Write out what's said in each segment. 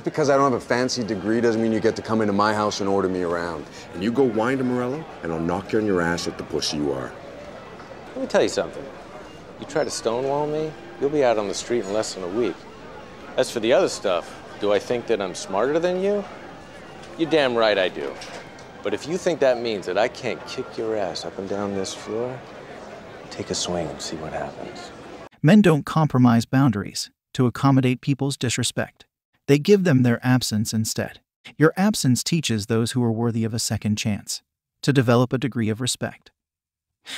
Because I don't have a fancy degree doesn't mean you get to come into my house and order me around. And you go whine to Morello, and I'll knock you on your ass like the pussy you are. Let me tell you something. You try to stonewall me, you'll be out on the street in less than a week. As for the other stuff, do I think that I'm smarter than you? You're damn right I do. But if you think that means that I can't kick your ass up and down this floor, take a swing and see what happens. Men don't compromise boundaries to accommodate people's disrespect. They give them their absence instead. Your absence teaches those who are worthy of a second chance to develop a degree of respect.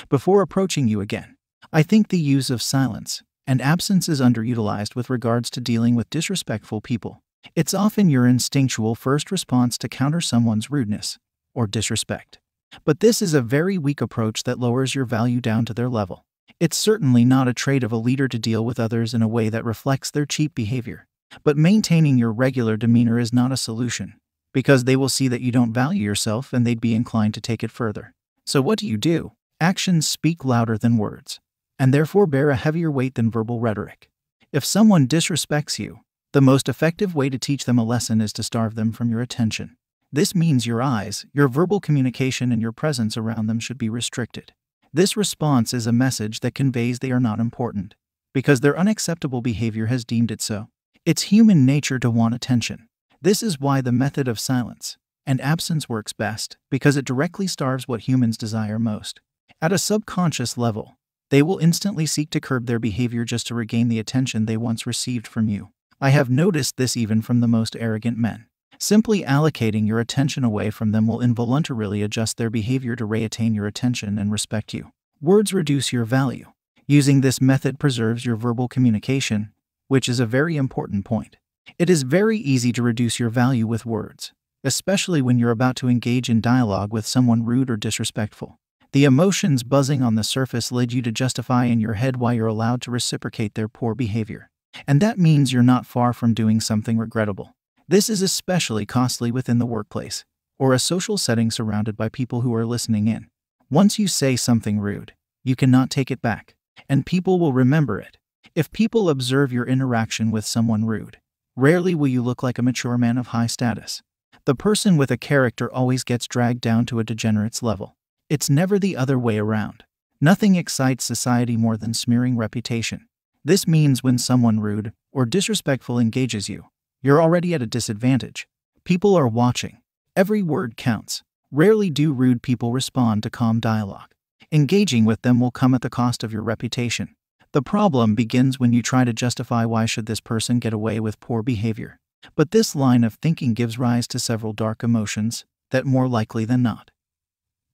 Before approaching you again, I think the use of silence and absence is underutilized with regards to dealing with disrespectful people. It's often your instinctual first response to counter someone's rudeness or disrespect. But this is a very weak approach that lowers your value down to their level. It's certainly not a trait of a leader to deal with others in a way that reflects their cheap behavior. But maintaining your regular demeanor is not a solution, because they will see that you don't value yourself and they'd be inclined to take it further. So what do? Actions speak louder than words, and therefore bear a heavier weight than verbal rhetoric. If someone disrespects you, the most effective way to teach them a lesson is to starve them from your attention. This means your eyes, your verbal communication, and your presence around them should be restricted. This response is a message that conveys they are not important, because their unacceptable behavior has deemed it so. It's human nature to want attention. This is why the method of silence and absence works best, because it directly starves what humans desire most. At a subconscious level, they will instantly seek to curb their behavior just to regain the attention they once received from you. I have noticed this even from the most arrogant men. Simply allocating your attention away from them will involuntarily adjust their behavior to reattain your attention and respect you. Words reduce your value. Using this method preserves your verbal communication, which is a very important point. It is very easy to reduce your value with words, especially when you're about to engage in dialogue with someone rude or disrespectful. The emotions buzzing on the surface lead you to justify in your head why you're allowed to reciprocate their poor behavior. And that means you're not far from doing something regrettable. This is especially costly within the workplace, or a social setting surrounded by people who are listening in. Once you say something rude, you cannot take it back, and people will remember it. If people observe your interaction with someone rude, rarely will you look like a mature man of high status. The person with a character always gets dragged down to a degenerate's level. It's never the other way around. Nothing excites society more than smearing reputation. This means when someone rude or disrespectful engages you, you're already at a disadvantage. People are watching. Every word counts. Rarely do rude people respond to calm dialogue. Engaging with them will come at the cost of your reputation. The problem begins when you try to justify why should this person get away with poor behavior. But this line of thinking gives rise to several dark emotions that, more likely than not,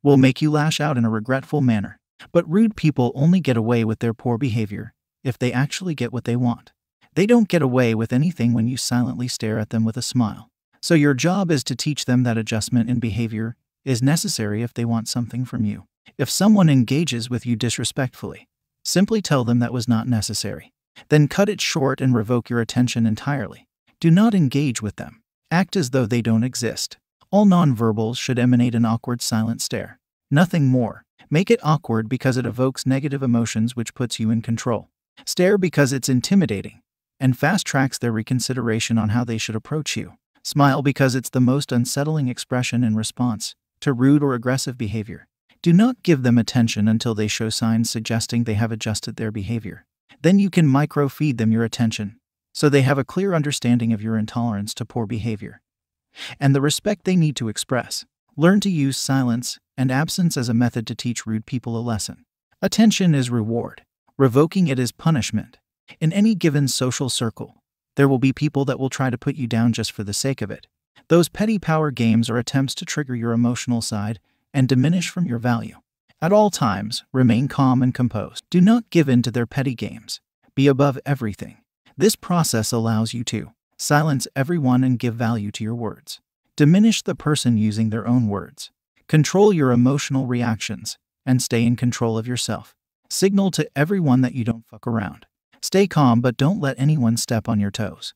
will make you lash out in a regretful manner. But rude people only get away with their poor behavior if they actually get what they want. They don't get away with anything when you silently stare at them with a smile. So your job is to teach them that adjustment in behavior is necessary if they want something from you. If someone engages with you disrespectfully, simply tell them that was not necessary. Then cut it short and revoke your attention entirely. Do not engage with them. Act as though they don't exist. All nonverbals should emanate an awkward silent stare. Nothing more. Make it awkward because it evokes negative emotions, which puts you in control. Stare because it's intimidating and fast-tracks their reconsideration on how they should approach you. Smile because it's the most unsettling expression in response to rude or aggressive behavior. Do not give them attention until they show signs suggesting they have adjusted their behavior. Then you can micro-feed them your attention, so they have a clear understanding of your intolerance to poor behavior and the respect they need to express. Learn to use silence and absence as a method to teach rude people a lesson. Attention is reward. Revoking it is punishment. In any given social circle, there will be people that will try to put you down just for the sake of it. Those petty power games are attempts to trigger your emotional side and diminish from your value. At all times, remain calm and composed. Do not give in to their petty games. Be above everything. This process allows you to silence everyone and give value to your words. Diminish the person using their own words. Control your emotional reactions and stay in control of yourself. Signal to everyone that you don't fuck around. Stay calm, but don't let anyone step on your toes.